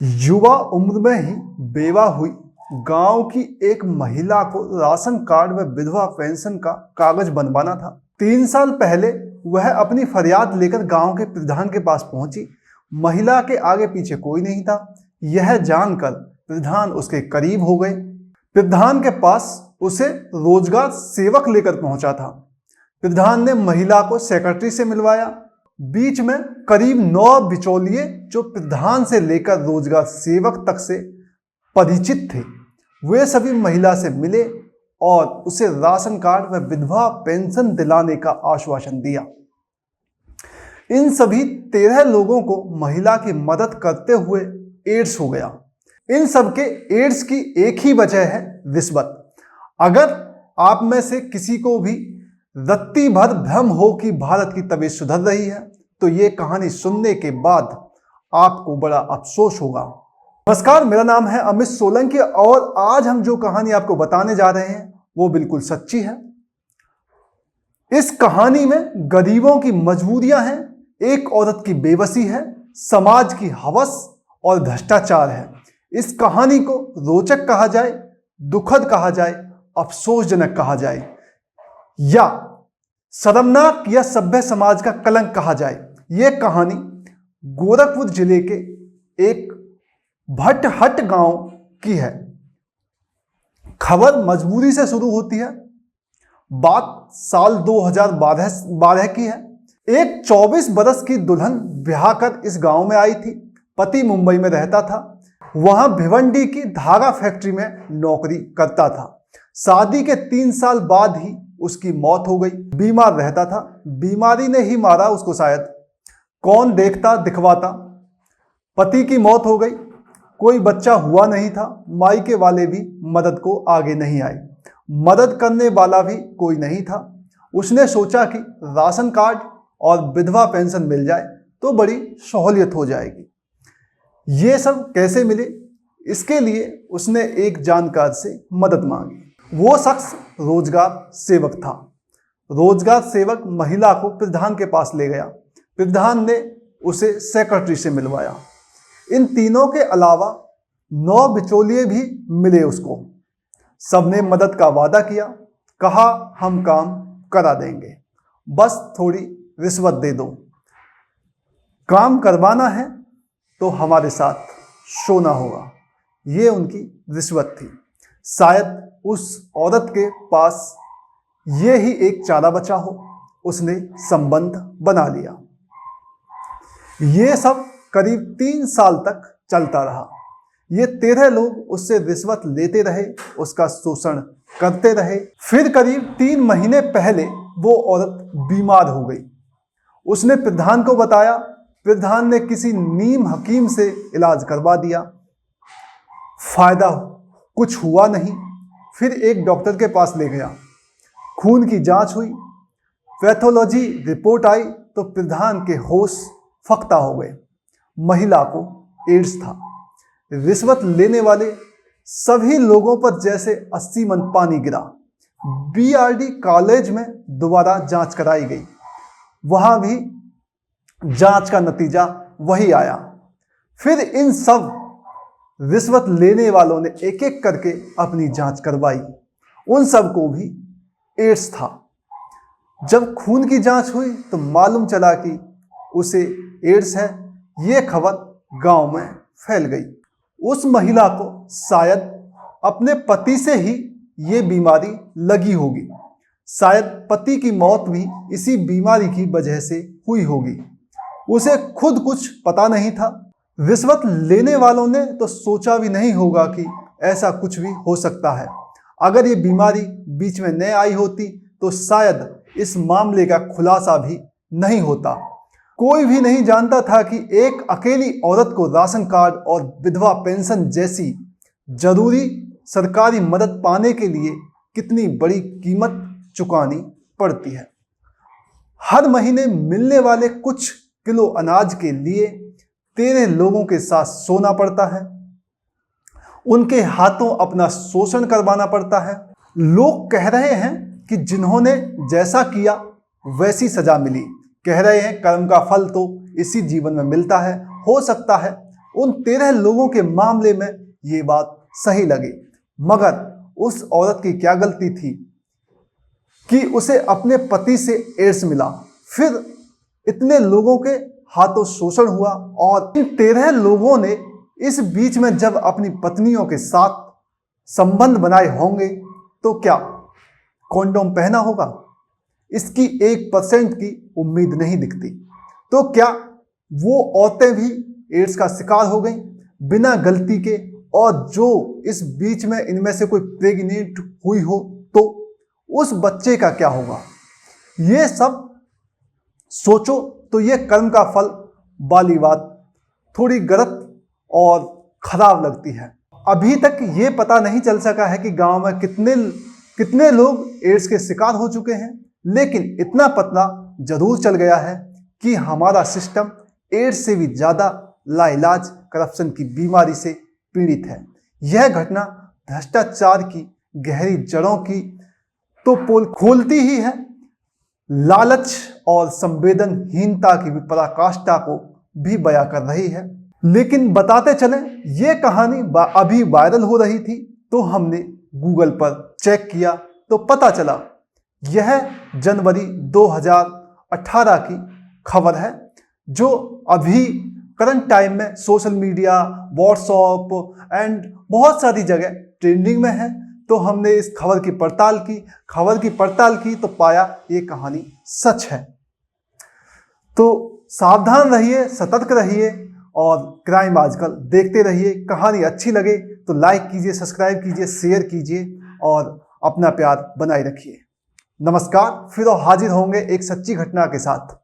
युवा उम्र में ही बेवा हुई गांव की एक महिला को राशन कार्ड व विधवा पेंशन का कागज बनवाना था। 3 साल पहले वह अपनी फरियाद लेकर गांव के प्रधान के पास पहुंची। महिला के आगे पीछे कोई नहीं था। यह जानकर प्रधान उसके करीब हो गए। प्रधान के पास उसे रोजगार सेवक लेकर पहुंचा था। प्रधान ने महिला को सेक्रेटरी से मिलवाया। बीच में करीब 9 बिचौलिए जो प्रधान से लेकर रोजगार सेवक तक से परिचित थे, वे सभी महिला से मिले और उसे राशन कार्ड व विधवा पेंशन दिलाने का आश्वासन दिया। इन सभी 13 लोगों को महिला की मदद करते हुए एड्स हो गया। इन सबके एड्स की एक ही वजह है, रिश्वत। अगर आप में से किसी को भी रत्ती भर भ्रम हो कि भारत की तबीयत सुधर रही है, तो ये कहानी सुनने के बाद आपको बड़ा अफसोस होगा। नमस्कार, मेरा नाम है अमित सोलंकी और आज हम जो कहानी आपको बताने जा रहे हैं वो बिल्कुल सच्ची है। इस कहानी में गरीबों की मजबूरियां हैं, एक औरत की बेबसी है, समाज की हवस और भ्रष्टाचार है। इस कहानी को रोचक कहा जाए, दुखद कहा जाए, अफसोसजनक कहा जाए या शर्मनाक या सभ्य समाज का कलंक कहा जाए। यह कहानी गोरखपुर जिले के एक भटहट गांव की है। खबर मजबूरी से शुरू होती है। बात साल 2012 की है। एक 24 बरस की दुल्हन ब्याह कर इस गांव में आई थी। पति मुंबई में रहता था, वहां भिवंडी की धागा फैक्ट्री में नौकरी करता था। शादी के 3 साल बाद ही उसकी मौत हो गई। बीमार रहता था, बीमारी ने ही मारा उसको शायद, कौन देखता दिखवाता। पति की मौत हो गई, कोई बच्चा हुआ नहीं था। मायके वाले भी मदद को आगे नहीं आए, मदद करने वाला भी कोई नहीं था। उसने सोचा कि राशन कार्ड और विधवा पेंशन मिल जाए तो बड़ी सहूलियत हो जाएगी। ये सब कैसे मिले, इसके लिए उसने एक जानकार से मदद मांगी। वो शख्स रोजगार सेवक था। रोजगार सेवक महिला को प्रधान के पास ले गया। प्रधान ने उसे सेक्रेटरी से मिलवाया। इन तीनों के अलावा 9 बिचौलिए भी मिले उसको। सबने मदद का वादा किया, कहा हम काम करा देंगे, बस थोड़ी रिश्वत दे दो। काम करवाना है तो हमारे साथ सोना होगा, ये उनकी रिश्वत थी। शायद उस औरत के पास ये ही एक चारा बचा हो, उसने संबंध बना लिया। ये सब करीब 3 साल तक चलता रहा। ये 13 लोग उससे रिश्वत लेते रहे, उसका शोषण करते रहे। फिर करीब 3 महीने पहले वो औरत बीमार हो गई। उसने प्रधान को बताया। प्रधान ने किसी नीम हकीम से इलाज करवा दिया, फायदा कुछ हुआ नहीं। फिर एक डॉक्टर के पास ले गया, खून की जांच हुई, पैथोलॉजी रिपोर्ट आई तो प्रधान के होश फख्ता हो गए। महिला को एड्स था। रिश्वत लेने वाले सभी लोगों पर जैसे 80 मन पानी गिरा। बीआरडी कॉलेज में दोबारा जांच कराई गई, वहां भी जांच का नतीजा वही आया। फिर इन सब रिश्वत लेने वालों ने एक एक करके अपनी जांच करवाई, उन सबको भी एड्स था। जब खून की जांच हुई तो मालूम चला कि उसे एड्स है। ये खबर गांव में फैल गई। उस महिला को शायद अपने पति से ही ये बीमारी लगी होगी। शायद पति की मौत भी इसी बीमारी की वजह से हुई होगी। उसे खुद कुछ पता नहीं था। रिश्वत लेने वालों ने तो सोचा भी नहीं होगा कि ऐसा कुछ भी हो सकता है। अगर ये बीमारी बीच में न आई होती तो शायद इस मामले का खुलासा भी नहीं होता। कोई भी नहीं जानता था कि एक अकेली औरत को राशन कार्ड और विधवा पेंशन जैसी जरूरी सरकारी मदद पाने के लिए कितनी बड़ी कीमत चुकानी पड़ती है। हर महीने मिलने वाले कुछ किलो अनाज के लिए 13 लोगों के साथ सोना पड़ता है। उनके हाथों अपना शोषण करवाना पड़ता है। लोग कह रहे हैं कि जिन्होंने जैसा किया वैसी सजा मिली। कह रहे हैं कर्म का फल तो इसी जीवन में मिलता है। हो सकता है उन 13 लोगों के मामले में ये बात सही लगी, मगर उस औरत की क्या गलती थी कि उसे अपने पति से एड्स मिला, फिर इतने लोगों के हाथों शोषण हुआ और इन 13 लोगों ने इस बीच में जब अपनी पत्नियों के साथ संबंध बनाए होंगे तो क्या कॉन्डोम पहना होगा? इसकी 1% की उम्मीद नहीं दिखती। तो क्या वो औरतें भी एड्स का शिकार हो गई बिना गलती के? और जो इस बीच में इनमें से कोई प्रेग्नेंट हुई हो तो उस बच्चे का क्या होगा? ये सब सोचो तो ये कर्म का फल वाली बात थोड़ी गलत और खराब लगती है। अभी तक ये पता नहीं चल सका है कि गांव में कितने लोग एड्स के शिकार हो चुके हैं, लेकिन इतना पता जरूर चल गया है कि हमारा सिस्टम एड्स से भी ज़्यादा लाइलाज करप्शन की बीमारी से पीड़ित है। यह घटना भ्रष्टाचार की गहरी जड़ों की तो पोल खोलती ही है, लालच और संवेदनहीनता की भी पराकाष्ठा को भी बयां कर रही है। लेकिन बताते चलें, ये कहानी अभी वायरल हो रही थी तो हमने गूगल पर चेक किया तो पता चला यह जनवरी 2018 की खबर है, जो अभी करंट टाइम में सोशल मीडिया, व्हाट्सएप एंड बहुत सारी जगह ट्रेंडिंग में है। तो हमने इस खबर की पड़ताल की तो पाया ये कहानी सच है। तो सावधान रहिए, सतर्क रहिए और क्राइम आजकल देखते रहिए। कहानी अच्छी लगे तो लाइक कीजिए, सब्सक्राइब कीजिए, शेयर कीजिए और अपना प्यार बनाए रखिए। नमस्कार, फिर हाजिर होंगे एक सच्ची घटना के साथ।